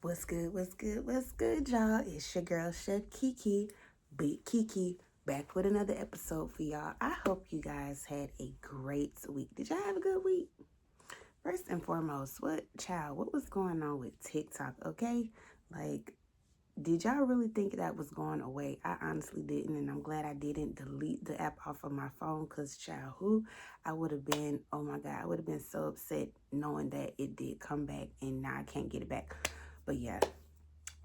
What's good? What's good? What's good, y'all? It's your girl, Chef Kiki, Big Kiki, back with another episode for y'all. I hope you guys had a great week. Did y'all have a good week? First and foremost, what was going on with TikTok, okay? Like, did y'all really think that was going away? I honestly didn't, and I'm glad I didn't delete the app off of my phone because, child, I would have been, oh my God, I would have been so upset knowing that it did come back and now I can't get it back. But yeah,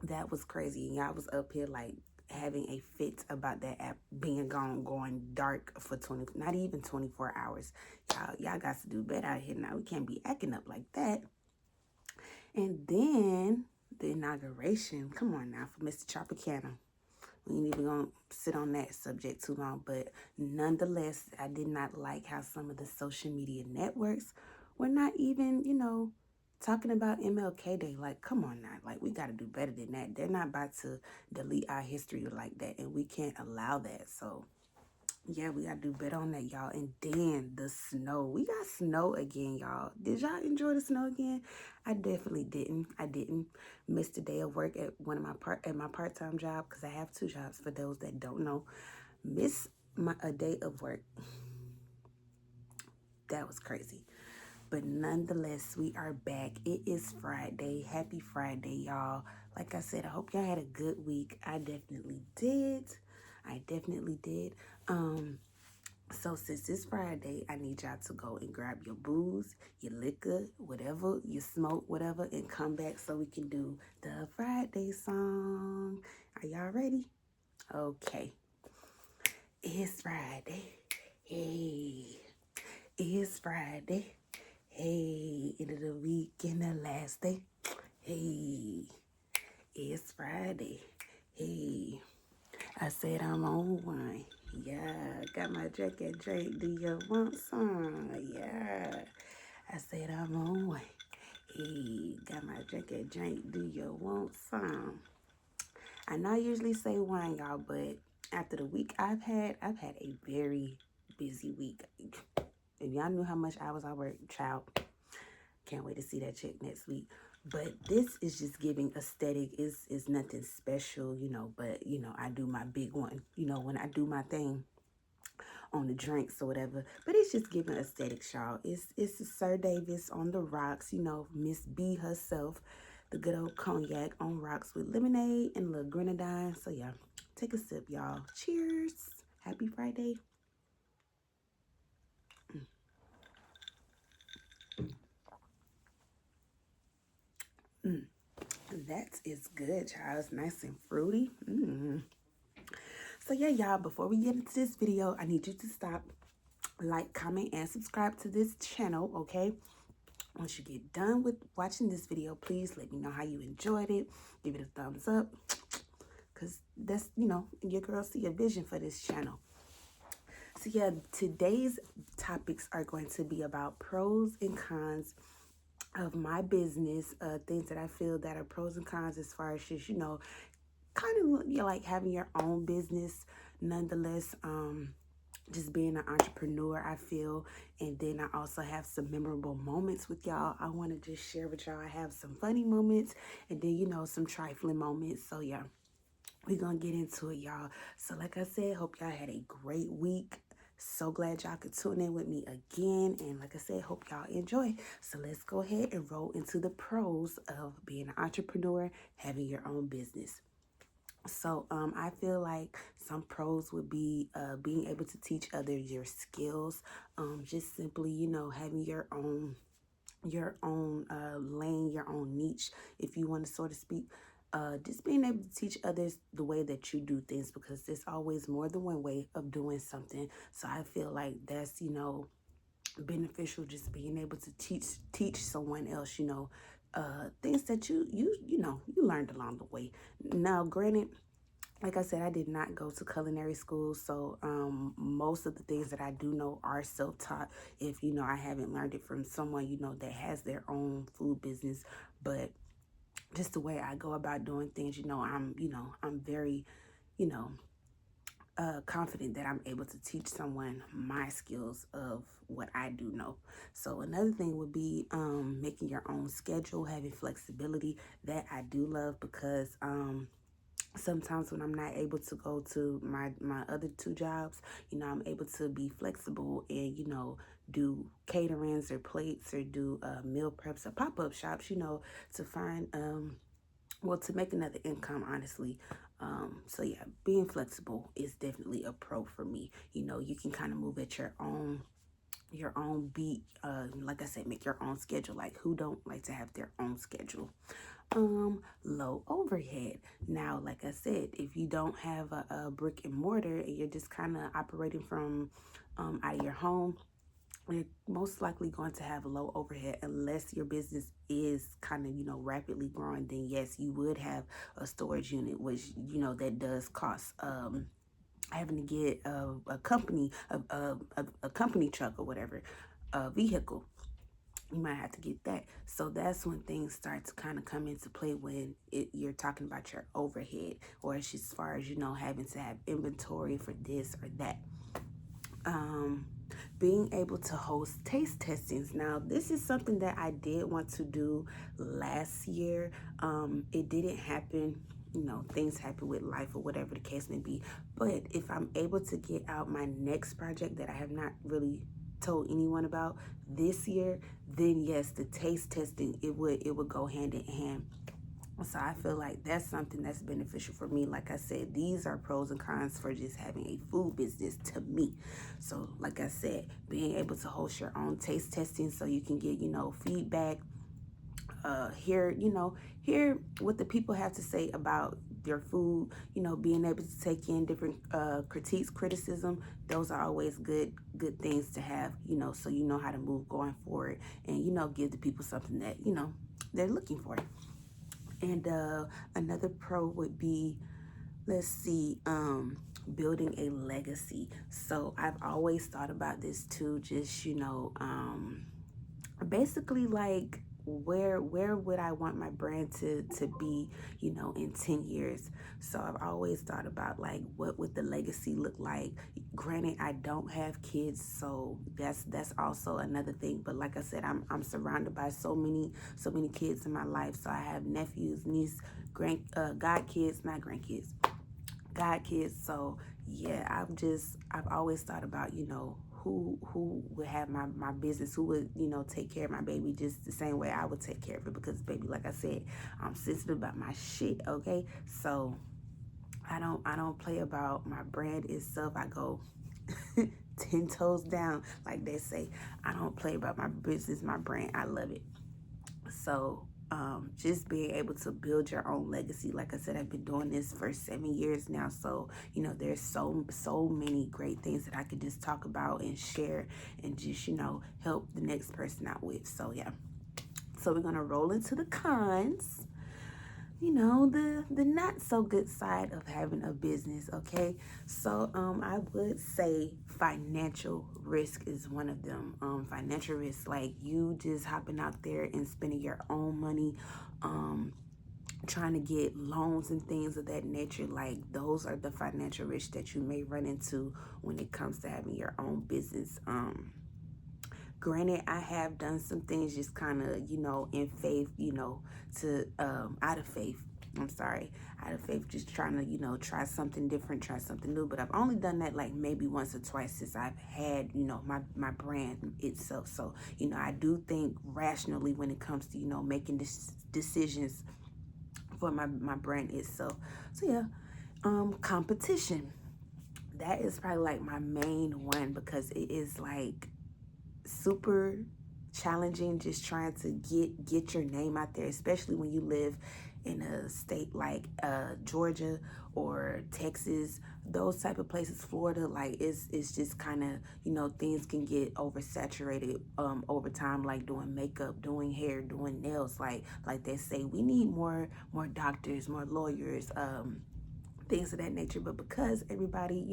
that was crazy. And y'all was up here like having a fit about that app being gone, going dark for 20, not even 24 hours. Y'all got to do better out here now. We can't be acting up like that. And then the inauguration, come on now, for Mr. Tropicana. We ain't even gonna sit on that subject too long, but nonetheless, I did not like how some of the social media networks were not even, talking about MLK Day. Like, come on now, like we gotta do better than that. They're not about to delete our history like that, and we can't allow that. So yeah, we gotta do better on that, y'all. And then the snow. We got snow again, y'all. Did y'all enjoy the snow again? I definitely didn't. I didn't miss a day of work at my part-time job because I have two jobs for those that don't know. Miss a day of work. That was crazy. But nonetheless, we are back. It is Friday. Happy Friday, y'all. Like I said, I hope y'all had a good week. I definitely did. I definitely did. So since it's Friday, I need y'all to go and grab your booze, your liquor, whatever, you smoke, whatever, and come back so we can do the Friday song. Are y'all ready? Okay. It's Friday. Hey. It's Friday. Hey. End of the week and the last day. Hey. It's Friday. Hey. I said I'm on one. Yeah, got my jacket drink. Do you want some? Yeah. I said I'm on one. Hey, got my jacket drink. Do you want some? I know I usually say wine, y'all, but after the week I've had a very busy week. If y'all knew how much hours I work, child, can't wait to see that check next week. But this is just giving aesthetic. Is nothing special, but I do my big one, when I do my thing on the drinks or whatever. But it's just giving aesthetics, y'all. It's Sir Davis on the rocks, Miss B herself, the good old cognac on rocks with lemonade and a little grenadine. So yeah, take a sip, y'all. Cheers. Happy Friday. Mm, that is good, y'all. It's nice and fruity. So yeah, y'all, before we get into this video, I need you to stop, like, comment, and subscribe to this channel, okay? Once you get done with watching this video, please let me know how you enjoyed it. Give it a thumbs up, because that's, your girl see a vision for this channel. So yeah, today's topics are going to be about pros and cons of my business, things that I feel that are pros and cons as far as just, kind of like having your own business nonetheless, just being an entrepreneur, I feel. And then I also have some memorable moments with y'all. I want to just share with y'all. I have some funny moments and then, some trifling moments. So yeah, we're going to get into it, y'all. So like I said, hope y'all had a great week. So glad y'all could tune in with me again. And like I said, hope y'all enjoy. So let's go ahead and roll into the pros of being an entrepreneur, having your own business. So I feel like some pros would be being able to teach others your skills, just simply, having your own lane, your own niche, if you want to sort of speak. Just being able to teach others the way that you do things, because there's always more than one way of doing something. So I feel like that's, beneficial, just being able to teach someone else, things that you learned along the way. Now, granted, like I said, I did not go to culinary school, so most of the things that I do know are self-taught. If I haven't learned it from someone that has their own food business, but just the way I go about doing things, I'm very, you know confident that I'm able to teach someone my skills of what I do know. So another thing would be making your own schedule, having flexibility. That I do love because sometimes when I'm not able to go to my other two jobs, I'm able to be flexible and, do caterings or plates or do meal preps or pop-up shops, to find well, to make another income, honestly. So yeah, being flexible is definitely a pro for me. You can kind of move at your own beat. Like I said, make your own schedule. Like, who don't like to have their own schedule? Low overhead. Now, like I said, if you don't have a brick and mortar and you're just kind of operating from out of your home, you're most likely going to have a low overhead unless your business is kind of, rapidly growing. Then yes, you would have a storage unit, which, that does cost having to get a company, a company truck or whatever, a vehicle. You might have to get that. So that's when things start to kind of come into play, when you're talking about your overhead, or it's just as far as, having to have inventory for this or that. Being able to host taste testings. Now, this is something that I did want to do last year. It didn't happen. Things happen with life or whatever the case may be. But if I'm able to get out my next project that I have not really told anyone about this year, then yes, the taste testing, it would go hand in hand. So I feel like that's something that's beneficial for me. Like I said, these are pros and cons for just having a food business to me. So like I said, being able to host your own taste testing so you can get, feedback, hear what the people have to say about your food, being able to take in different critiques, criticism. Those are always good things to have, so you know how to move going forward, and, give the people something that, they're looking for. And another pro would be, let's see, building a legacy. So I've always thought about this too, just, basically, like, where would I want my brand to be, in 10 years. So I've always thought about, like, what would the legacy look like. Granted, I don't have kids, so that's also another thing. But like I said, I'm surrounded by so many kids in my life. So I have nephews, niece, god kids, not grandkids, god kids. So yeah, I've always thought about, who would have my business, who would, take care of my baby just the same way I would take care of it. Because baby, like I said, I'm sensitive about my shit, okay? So I don't play about my brand itself. I go 10 toes down, like they say. I don't play about my business, my brand. I love it. So just being able to build your own legacy. Like I said, I've been doing this for 7 years now. So, there's so many great things that I could just talk about and share and just, help the next person out with. So yeah. So we're going to roll into the cons. The not so good side of having a business, okay? So I would say financial risk is one of them. Financial risk, like you just hopping out there and spending your own money, trying to get loans and things of that nature. Like, those are the financial risks that you may run into when it comes to having your own business. Granted, I have done some things just kind of, in faith, to, out of faith, just trying to, try something different, try something new. But I've only done that like maybe once or twice since I've had, my brand itself. So, I do think rationally when it comes to, making decisions for my brand itself. So yeah, competition. That is probably like my main one, because it is like super challenging just trying to get your name out there, especially when you live in a state like Georgia or Texas, those type of places, Florida. Like, it's just kind of, things can get oversaturated over time, like doing makeup, doing hair, doing nails. Like they say, we need more doctors, more lawyers, things of that nature. But because everybody,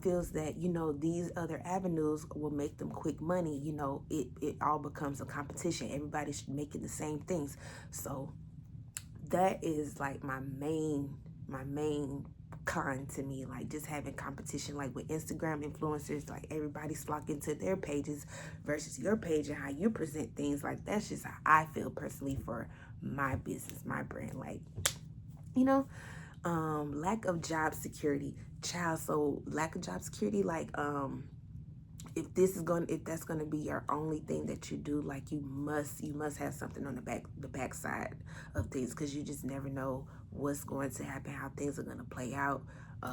feels that, these other avenues will make them quick money, it all becomes a competition. Everybody's making the same things. So that is like my main con to me, like just having competition, like with Instagram influencers, like everybody's flocking to their pages versus your page and how you present things. Like that's just how I feel personally for my business, my brand. Like, you know, lack of job security, child. So lack of job security, like if that's gonna be your only thing that you do, like you must have something on the backside of things, because you just never know what's going to happen, how things are gonna play out.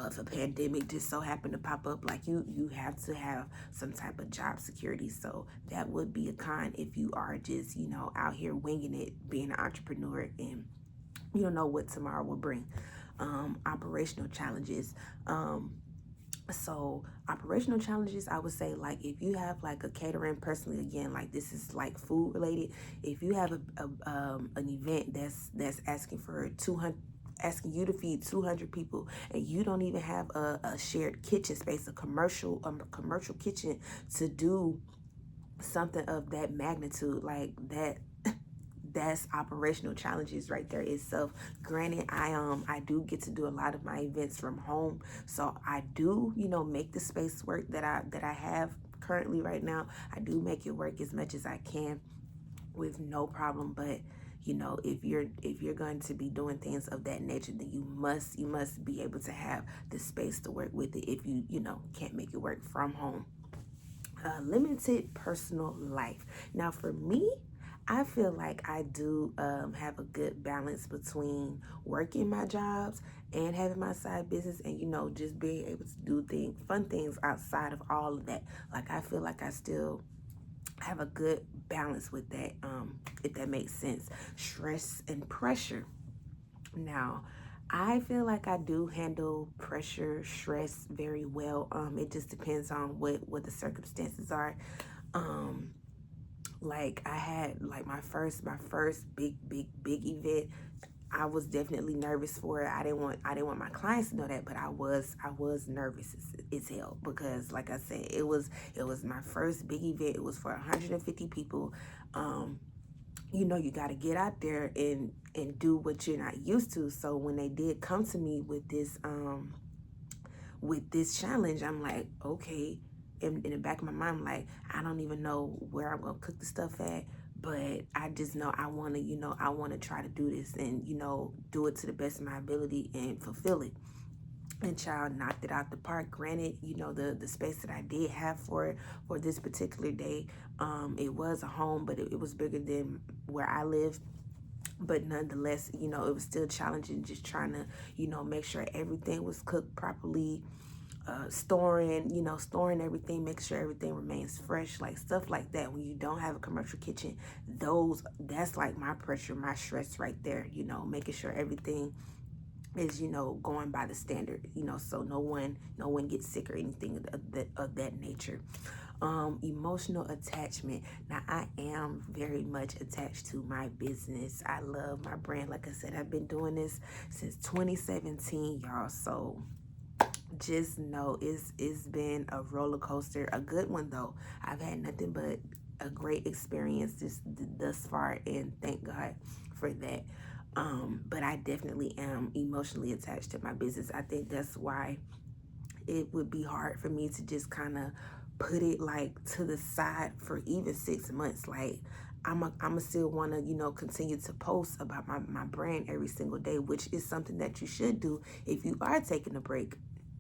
If a pandemic just so happened to pop up, like you have to have some type of job security. So that would be a con if you are just, you know, out here winging it, being an entrepreneur, and you don't know what tomorrow will bring. Operational challenges. So operational challenges, I would say, like if you have like a catering, personally, again, like this is like food related. If you have an event that's asking for 200, asking you to feed 200 people, and you don't even have a shared kitchen space, a commercial kitchen to do something of that magnitude, like that, that's operational challenges right there itself. Granted, I do get to do a lot of my events from home, so I do, you know, make the space work that I have currently right now. I do make it work as much as I can with no problem. But you know, if you're going to be doing things of that nature, then you must be able to have the space to work with it if you know, can't make it work from home. Limited personal life. Now for me, I feel like I do have a good balance between working my jobs and having my side business, and you know, just being able to do fun things outside of all of that. Like I feel like I still have a good balance with that, if that makes sense. Stress and pressure. Now, I feel like I do handle pressure, stress very well. It just depends on what the circumstances are. Um, like I had like my first big event. I was definitely nervous for it. I didn't want my clients to know that, but I was nervous as hell, because like I said, it was my first big event. It was for 150 people. You know, you got to get out there and do what you're not used to. So when they did come to me with this challenge, I'm like, okay. In the back of my mind, I'm like, I don't even know where I'm gonna cook the stuff at, but I just know I want to, you know, I want to try to do this and, you know, do it to the best of my ability and fulfill it. And child, knocked it out the park. Granted, you know, the space that I did have for this particular day, it was a home, but it was bigger than where I live. But nonetheless, you know, it was still challenging, just trying to, you know, make sure everything was cooked properly, storing everything, make sure everything remains fresh, like stuff like that. When you don't have a commercial kitchen, that's like my pressure, my stress right there, you know, making sure everything is, you know, going by the standard, you know, so no one gets sick or anything of that nature. Emotional attachment. Now, I am very much attached to my business. I love my brand. Like I said, I've been doing this since 2017, y'all. So just know it's been a roller coaster, a good one though. I've had nothing but a great experience thus far, and thank God for that. But I definitely am emotionally attached to my business. I think that's why it would be hard for me to just kind of put it like to the side for even 6 months. Like I'm still want to, you know, continue to post about my brand every single day, which is something that you should do if you are taking a break.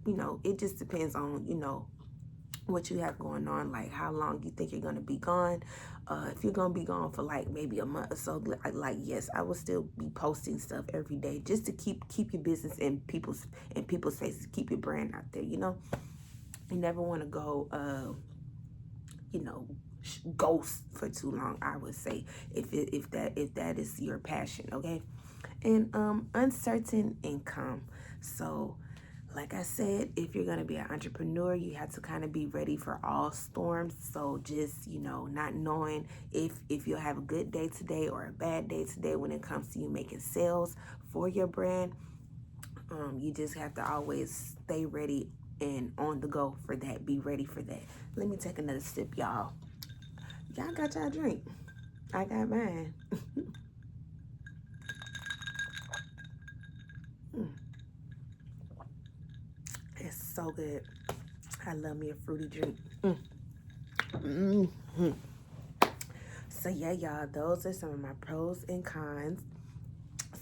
You know, it just depends on, you know, what you have going on, like how long you think you're going to be gone. If you're going to be gone for like maybe a month or so, like yes, I will still be posting stuff every day just to keep your business in people's faces, keep your brand out there, you know. You never want to go you know, ghost for too long, I would say, if that is your passion, okay? And uncertain income. So like I said, if you're going to be an entrepreneur, you have to kind of be ready for all storms. So just, you know, not knowing if you'll have a good day today or a bad day today when it comes to you making sales for your brand. You just have to always stay ready and on the go for that. Be ready for that. Let me take another sip, y'all. Y'all got y'all drink. I got mine. so good. I love me a fruity drink. Mm-hmm. So yeah, y'all, those are some of my pros and cons.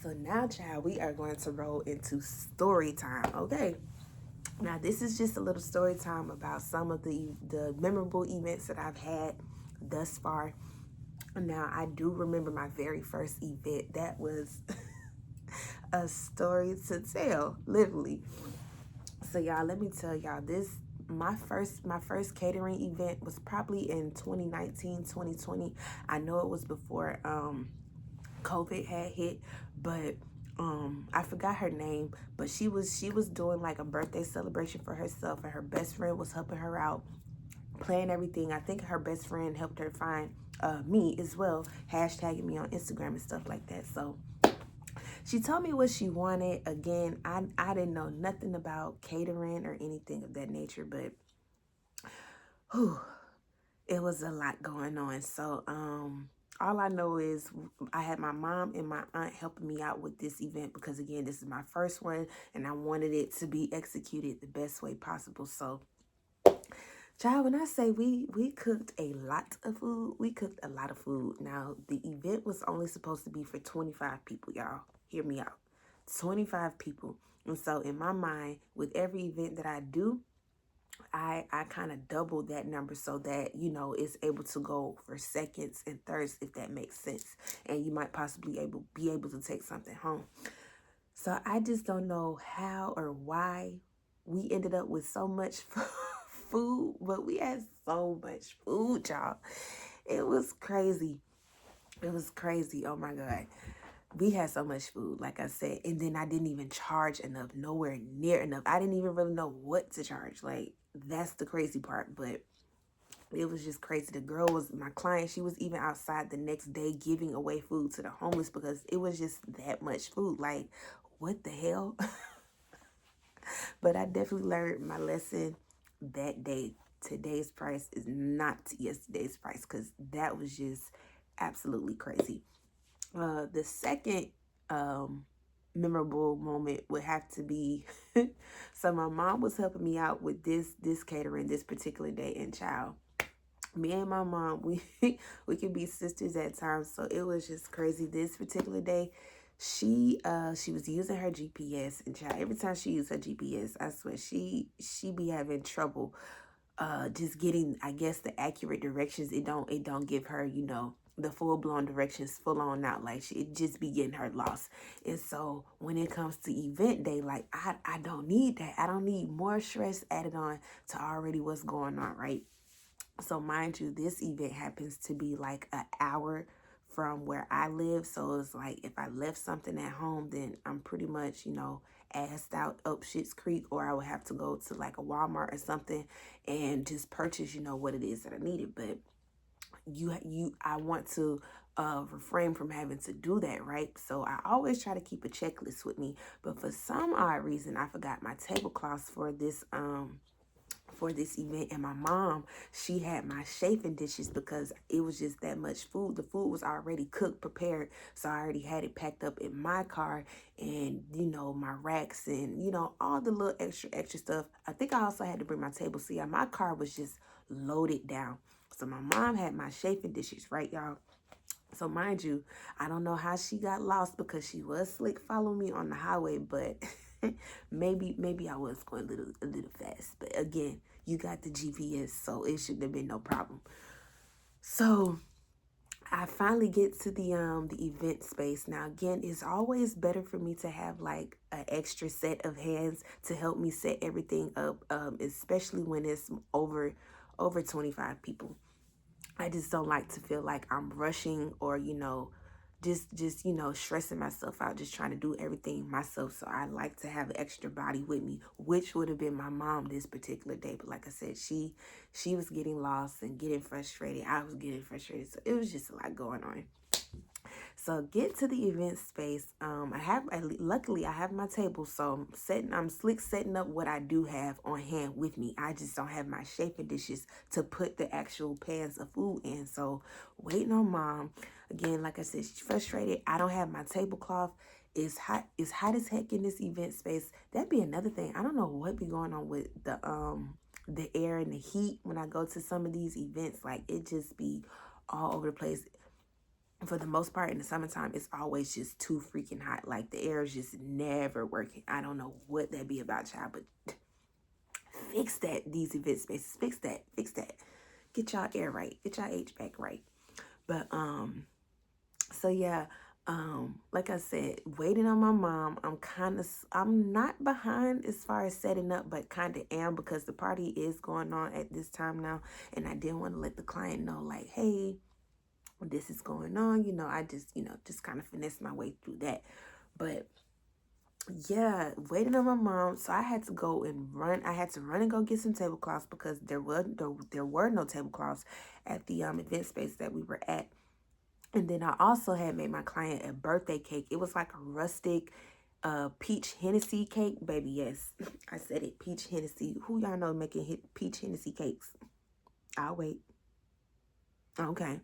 So now, child, we are going to roll into story time, okay? Now, this is just a little story time about some of the memorable events that I've had thus far. Now, I do remember my very first event. That was a story to tell, literally. So, y'all, let me tell y'all this. My first catering event was probably in 2019, 2020. I know it was before COVID had hit, but I forgot her name, but she was doing like a birthday celebration for herself, and her best friend was helping her out, plan everything. I think her best friend helped her find me as well, hashtagging me on Instagram and stuff like that. So she told me what she wanted. Again, I didn't know nothing about catering or anything of that nature, but whew, it was a lot going on. So all I know is I had my mom and my aunt helping me out with this event because, again, this is my first one and I wanted it to be executed the best way possible. So, child, when I say we cooked a lot of food, we cooked a lot of food. Now, the event was only supposed to be for 25 people, y'all. Hear me out. 25 people. And so in my mind, with every event that I do, I kind of double that number so that, you know, it's able to go for seconds and thirds, if that makes sense. And you might possibly be able to take something home. So I just don't know how or why we ended up with so much food, but we had so much food, y'all. It was crazy. It was crazy. Oh my God. We had so much food, like I said, and then I didn't even charge enough, nowhere near enough. I didn't even really know what to charge. Like, that's the crazy part, but it was just crazy. The girl was my client. She was even outside the next day giving away food to the homeless because it was just that much food. Like, what the hell? But I definitely learned my lesson that day. Today's price is not yesterday's price because that was just absolutely crazy. The second memorable moment would have to be so my mom was helping me out with this catering this particular day, and child, me and my mom, we can be sisters at times, so it was just crazy. This particular day, she was using her GPS, and child, every time she used her GPS, I swear she be having trouble just getting, I guess, the accurate directions. It don't give her, you know, the full-blown directions full on out. Like, it just be getting her lost. And so when it comes to event day, like, I don't need that. I don't need more stress added on to already what's going on, right? So mind you, this event happens to be like an hour from where I live. So it's like if I left something at home, then I'm pretty much, you know, assed out up Schitt's Creek, or I would have to go to like a Walmart or something and just purchase, you know, what it is that I needed. But I want to refrain from having to do that, right? So I always try to keep a checklist with me. But for some odd reason, I forgot my tablecloths for this event, and my mom, she had my chafing dishes because it was just that much food. The food was already cooked, prepared, so I already had it packed up in my car, and, you know, my racks and, you know, all the little extra stuff. I think I also had to bring my table. So yeah, my car was just loaded down. So my mom had my chafing dishes, right, y'all? So mind you, I don't know how she got lost because she was slick following me on the highway, but maybe I was going a little fast. But again, you got the GPS, so it shouldn't have been no problem. So I finally get to the event space. Now again, it's always better for me to have like an extra set of hands to help me set everything up, especially when it's over 25 people. I just don't like to feel like I'm rushing or, you know, just you know, stressing myself out, just trying to do everything myself. So I like to have an extra body with me, which would have been my mom this particular day. But like I said, she was getting lost and getting frustrated. I was getting frustrated. So it was just a lot going on. So get to the event space. Luckily I have my table, so I'm slick setting up what I do have on hand with me. I just don't have my chafing dishes to put the actual pans of food in. So waiting on mom. Again, like I said, she's frustrated. I don't have my tablecloth. It's hot as heck in this event space. That'd be another thing. I don't know what be going on with the air and the heat when I go to some of these events. Like, it just be all over the place. For the most part, in the summertime, it's always just too freaking hot. Like, the air is just never working. I don't know what that be about, child, but fix that. These event spaces, fix that. Fix that. Get y'all air right. Get y'all HVAC right. But so yeah, like I said, waiting on my mom. I'm not behind as far as setting up, but kind of am, because the party is going on at this time now, and I didn't want to let the client know, like, hey, this is going on. I just kind of finesse my way through that. But yeah, waiting on my mom. So I had to go and run. I had to run and go get some tablecloths, because there were no tablecloths at the event space that we were at. And then I also had made my client a birthday cake. It was like a rustic peach Hennessy cake. Baby, yes, I said it, peach Hennessy. Who y'all know making peach Hennessy cakes? I'll wait. Okay.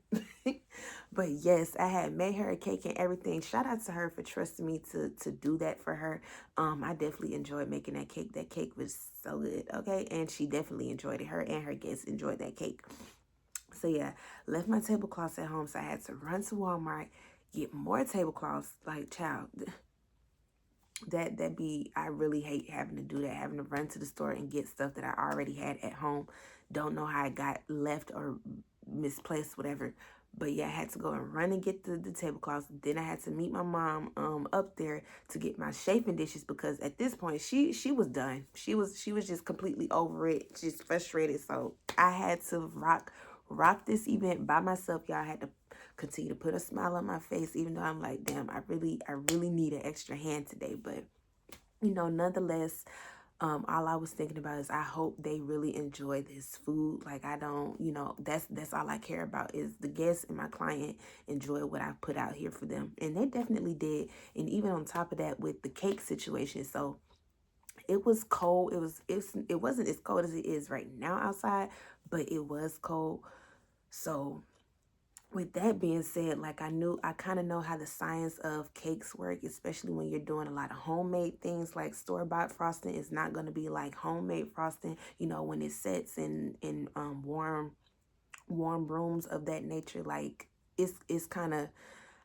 But yes, I had made her a cake and everything. Shout out to her for trusting me to do that for her. I definitely enjoyed making that cake. That cake was so good. Okay. And she definitely enjoyed it. Her and her guests enjoyed that cake. So yeah, left my tablecloths at home. So I had to run to Walmart, get more tablecloths. Like, child, I really hate having to do that, having to run to the store and get stuff that I already had at home. Don't know how it got left or misplaced, whatever. But yeah, I had to go and run and get the tablecloths. Then I had to meet my mom up there to get my chafing dishes, because at this point she was done. She was just completely over it, just frustrated. So I had to rock this event by myself. Y'all, I had to continue to put a smile on my face, even though I'm like, damn, I really need an extra hand today. But nonetheless, all I was thinking about is, I hope they really enjoy this food. Like, I don't, that's all I care about, is the guests and my client enjoy what I put out here for them. And they definitely did. And even on top of that, with the cake situation, so it was cold. It wasn't as cold as it is right now outside, but it was cold. So with that being said, like, I kind of know how the science of cakes work, especially when you're doing a lot of homemade things. Like, store-bought frosting is not going to be like homemade frosting, when it sets in warm rooms of that nature. Like, it's kind of,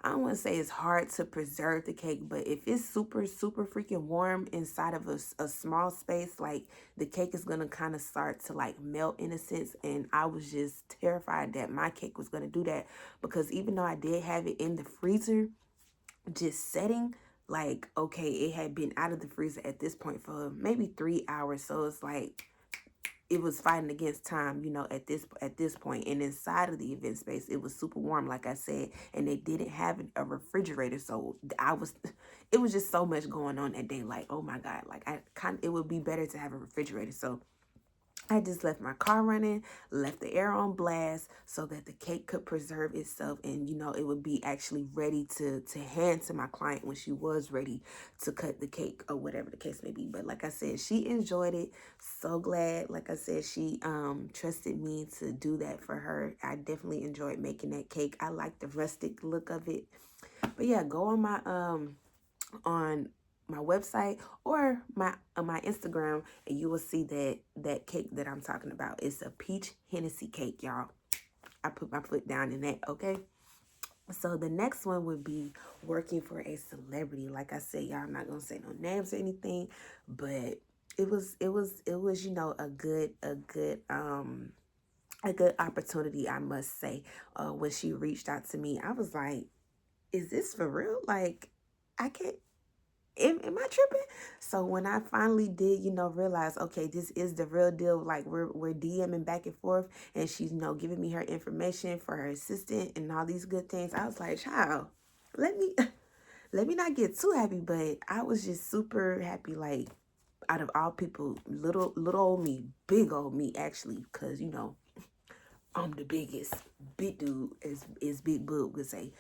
I don't want to say it's hard to preserve the cake, but if it's super, super freaking warm inside of a small space, like, the cake is going to kind of start to like melt in a sense. And I was just terrified that my cake was going to do that, because even though I did have it in the freezer, just setting, like, okay, it had been out of the freezer at this point for maybe 3 hours. So it's like, it was fighting against time, at this point. And inside of the event space, it was super warm, like I said, and they didn't have a refrigerator. So it was just so much going on that day. Like, oh my God, like, it would be better to have a refrigerator. So I just left my car running, left the air on blast, so that the cake could preserve itself, and it would be actually ready to hand to my client when she was ready to cut the cake, or whatever the case may be. But like I said, she enjoyed it. So glad. Like I said, she trusted me to do that for her. I definitely enjoyed making that cake. I like the rustic look of it. But yeah, go on my website or my Instagram, and you will see that cake that I'm talking about. It's a peach Hennessy cake, y'all. I put my foot down in that. Okay. So the next one would be working for a celebrity. Like I said, y'all, I'm not gonna say no names or anything, but it was a good opportunity, I must say. When she reached out to me, I was like, is this for real? Like, I can't. Am I tripping? So when I finally did, realize, okay, this is the real deal. Like, we're DMing back and forth, and she's, giving me her information for her assistant and all these good things. I was like, child, let me let me not get too happy, but I was just super happy. Like, out of all people, little old me, big old me, actually, because I'm the biggest, big dude, as Big Boob would say.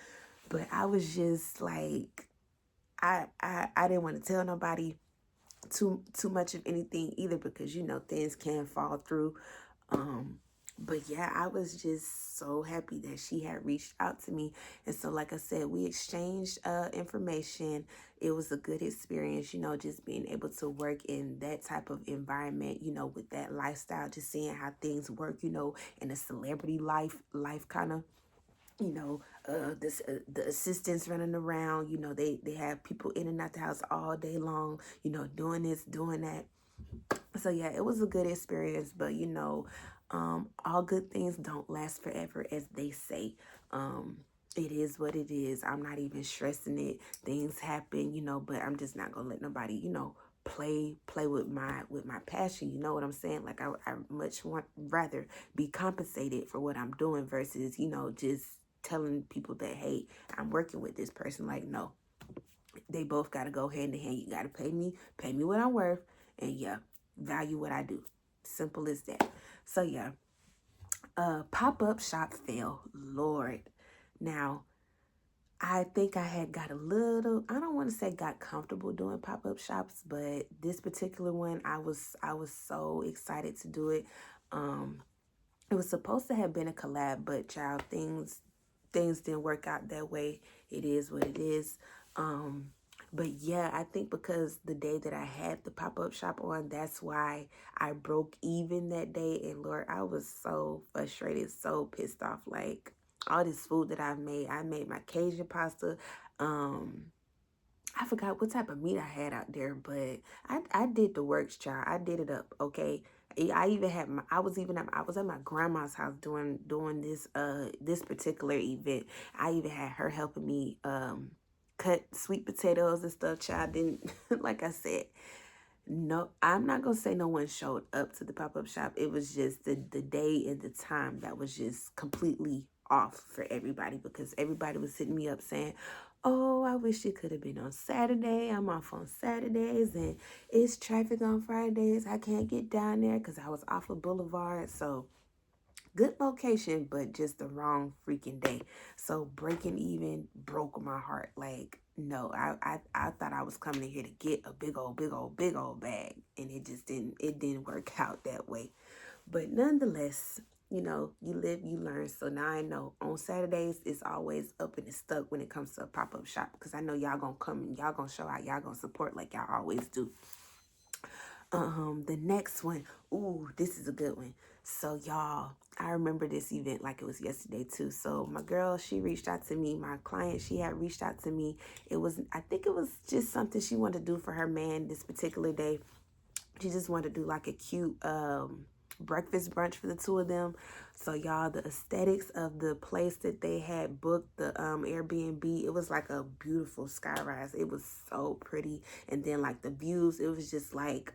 But I was just like, I didn't want to tell nobody too much of anything either, because things can fall through. But yeah, I was just so happy that she had reached out to me. And so, like I said, we exchanged information. It was a good experience, just being able to work in that type of environment, with that lifestyle, just seeing how things work, in a celebrity life kind of, the assistants running around, they have people in and out the house all day long, doing this, doing that. So yeah, it was a good experience, but all good things don't last forever, as they say. It is what it is. I'm not even stressing it. Things happen, but I'm just not gonna let nobody, play with my passion. You know what I'm saying? Like I much rather be compensated for what I'm doing versus, just telling people that, hey, I'm working with this person. Like, no, they both got to go hand in hand. You got to pay me what I'm worth, and yeah, value what I do. Simple as that. So yeah, pop-up shop fail. Lord. Now, I think I had got a little, I don't want to say got comfortable doing pop-up shops, but this particular one, I was so excited to do it. It was supposed to have been a collab, but child, things didn't work out that way. It is what it is. But yeah, I think because the day that I had the pop-up shop on, that's why I broke even that day. And Lord, I was so frustrated, so pissed off. Like, all this food that I made my Cajun pasta. I forgot what type of meat I had out there, but I did the works, child. I did it up, okay. I even had I was at my grandma's house doing this particular event. I even had her helping me cut sweet potatoes and stuff, child. Didn't like I said, no, I'm not gonna say no one showed up to the pop-up shop. It was just the day and the time that was just completely off for everybody, because everybody was hitting me up saying, oh, I wish it could have been on Saturday. I'm off on Saturdays and it's traffic on Fridays. I can't get down there because I was off of Boulevard. So good location, but just the wrong freaking day. So breaking even broke my heart. Like, no, I thought I was coming in here to get a big old bag, and it didn't work out that way. But nonetheless, you live, you learn. So now I know on Saturdays it's always up and it's stuck when it comes to a pop-up shop, because I know y'all gonna come and y'all gonna show out, y'all gonna support like y'all always do. The next one, ooh, this is a good one. So y'all, I remember this event like it was yesterday too. So my girl, she reached out to me. My client, she had reached out to me. I think it was just something she wanted to do for her man this particular day. She just wanted to do like a cute breakfast brunch for the two of them. So y'all, the aesthetics of the place that they had booked, the Airbnb, it was like a beautiful skyrise. It was so pretty. And then like the views, it was just like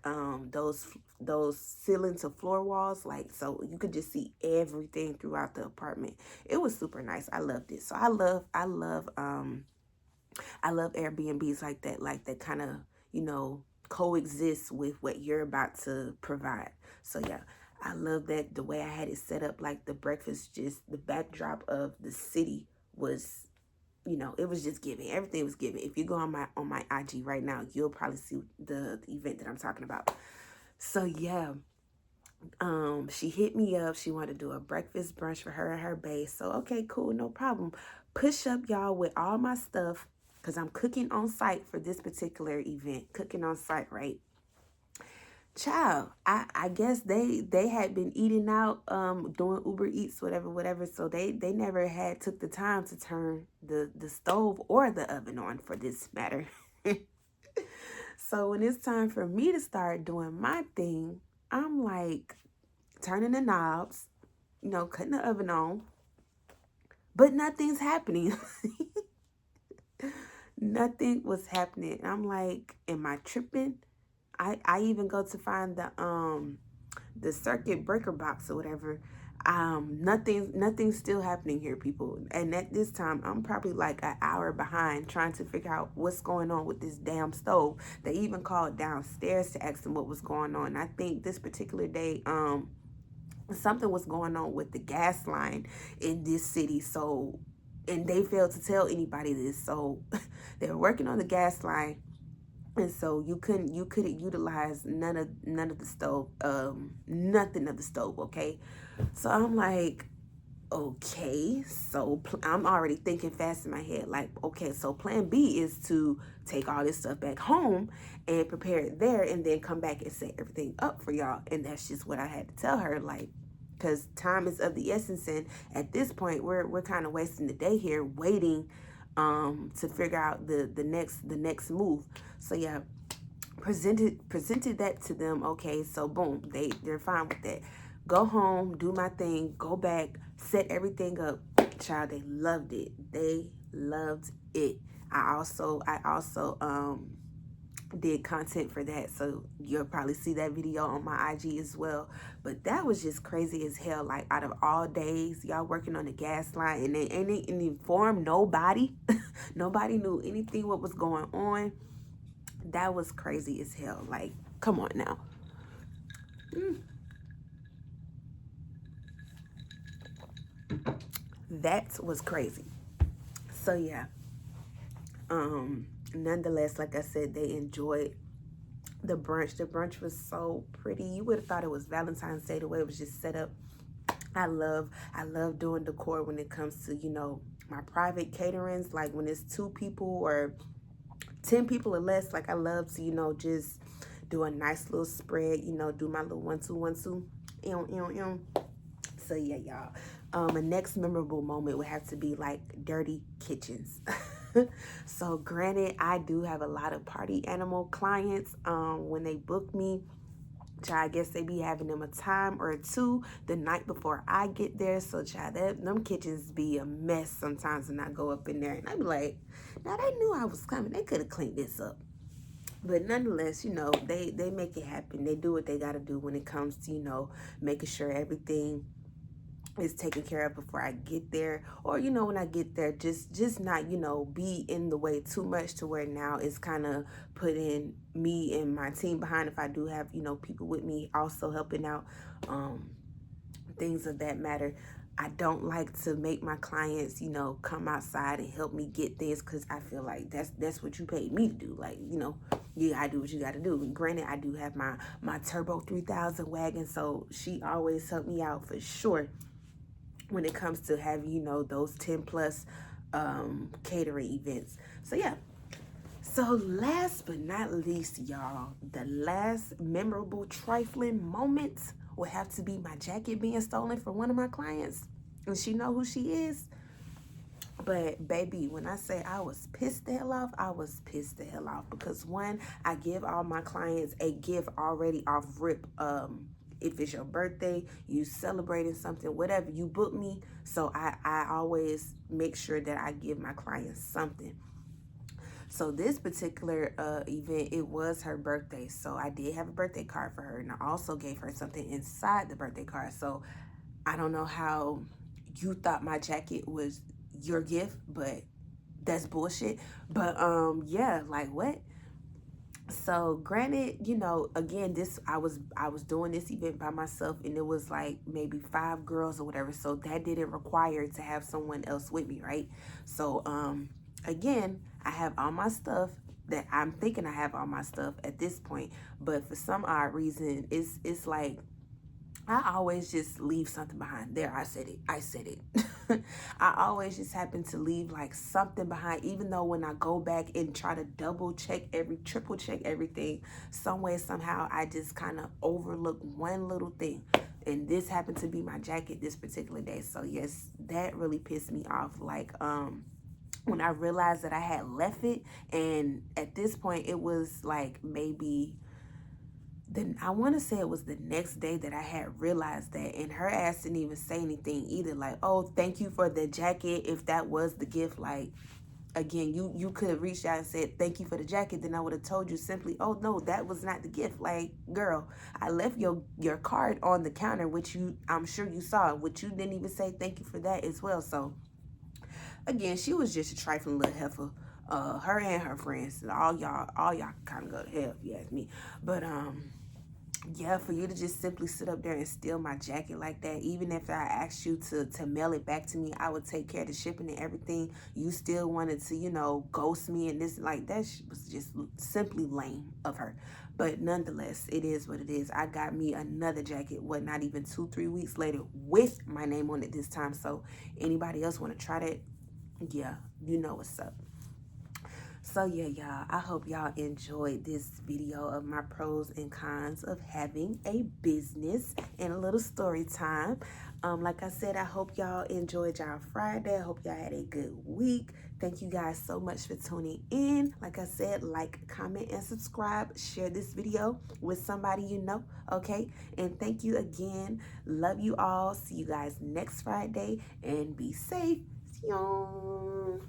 those ceiling to floor walls, like, so you could just see everything throughout the apartment. It was super nice. I loved it. So I love Airbnbs like that kind of, coexist with what you're about to provide. So yeah, I love that the way I had it set up, like the breakfast, just the backdrop of the city was, it was just giving. Everything was giving. If you go on my IG right now, you'll probably see the event that I'm talking about. So yeah, she hit me up. She wanted to do a breakfast brunch for her and her bae. So okay, cool, no problem. Push up, y'all, with all my stuff, because I'm cooking on site for this particular event. Cooking on site, right? Child, I guess they had been eating out, doing Uber Eats, whatever. So they never had took the time to turn the stove or the oven on, for this matter. So when it's time for me to start doing my thing, I'm like turning the knobs, cutting the oven on, but nothing's happening. Nothing was happening. I'm like, am I tripping? I even go to find the circuit breaker box or whatever. Nothing's still happening here, people. And at this time, I'm probably like an hour behind trying to figure out what's going on with this damn stove. They even called downstairs to ask them what was going on. I think this particular day, something was going on with the gas line in this city. So, and they failed to tell anybody this. So they were working on the gas line. And so you couldn't utilize none of the stove, nothing of the stove, okay? So I'm like, okay, so I'm already thinking fast in my head, like, okay, so plan B is to take all this stuff back home and prepare it there and then come back and set everything up for y'all. And that's just what I had to tell her, like, because time is of the essence, and at this point we're kind of wasting the day here waiting to figure out the next move. So yeah, presented that to them. Okay, so boom, they're fine with that. Go home, do my thing, go back, set everything up. Child, they loved it. They loved it. I also did content for that, so you'll probably see that video on my IG as well. But that was just crazy as hell. Like, out of all days, y'all working on the gas line and they ain't informed nobody. Nobody knew anything what was going on. That was crazy as hell. Like, come on now. That was crazy. So yeah, nonetheless, like I said, they enjoyed the brunch. The brunch was so pretty. You would have thought it was Valentine's Day, the way it was just set up. I love doing decor when it comes to, you know, my private caterings. Like when it's 2 people or 10 people or less, like I love to, you know, just do a nice little spread, you know, do my little 1 2 1 2. So yeah, y'all. A next memorable moment would have to be like dirty kitchens. So granted, I do have a lot of party animal clients. When they book me, child, I guess they be having them a time or 2 the night before I get there. So child, them kitchens be a mess sometimes when I go up in there, and I be like, now they knew I was coming. They could have cleaned this up. But nonetheless, you know, they make it happen. They do what they got to do when it comes to, you know, making sure everything is taken care of before I get there, or you know, when I get there, just not, you know, be in the way too much to where now it's kind of putting me and my team behind. If I do have, you know, people with me also helping out, things of that matter. I don't like to make my clients, you know, come outside and help me get things, because I feel like that's what you paid me to do. Like, you know, you gotta do what you gotta do. And granted, I do have my Turbo 3000 wagon, so she always helped me out for sure when it comes to having, you know, those 10 plus catering events. So yeah. So last but not least, y'all, the last memorable trifling moment will have to be my jacket being stolen from one of my clients. And she know who she is. But baby, when I say I was pissed the hell off, I was pissed the hell off. Because one, I give all my clients a gift already off rip. If it's your birthday, you celebrating something, whatever, you book me. So I always make sure that I give my clients something. So this particular event, it was her birthday. So I did have a birthday card for her. And I also gave her something inside the birthday card. So I don't know how you thought my jacket was your gift, but that's bullshit. But yeah, like what? So granted, you know, again, this I was doing this event by myself, and it was like maybe 5 girls or whatever. So that didn't require to have someone else with me, right? So again, I have all my stuff that I'm thinking I have all my stuff at this point, but for some odd reason, it's like I always just leave something behind. There, I said it. I always just happen to leave like something behind, even though when I go back and try to triple check everything, some way, somehow, I just kind of overlook one little thing. And this happened to be my jacket this particular day. So yes, that really pissed me off. Like, when I realized that I had left it, and at this point, it was like maybe then I want to say it was the next day that I had realized that, and her ass didn't even say anything either. Like, oh, thank you for the jacket. If that was the gift, like, again, you could have reached out and said thank you for the jacket. Then I would have told you simply, oh no, that was not the gift. Like, girl, I left your card on the counter, which I'm sure you saw, which you didn't even say thank you for that as well. So again, she was just a trifling little heifer. Her and her friends, all y'all kind of go to hell if you ask me. But yeah, for you to just simply sit up there and steal my jacket like that, even if I asked you to mail it back to me, I would take care of the shipping and everything. You still wanted to, you know, ghost me, and this, like, that was just simply lame of her. But nonetheless, it is what it is. I got me another jacket, what, not even 2-3 weeks later, with my name on it this time. So anybody else want to try that? Yeah, you know what's up. So yeah, y'all, I hope y'all enjoyed this video of my pros and cons of having a business and a little story time. Like I said, I hope y'all enjoyed y'all Friday. I hope y'all had a good week. Thank you guys so much for tuning in. Like I said, like, comment, and subscribe. Share this video with somebody you know, okay? And thank you again. Love you all. See you guys next Friday, and be safe. See you.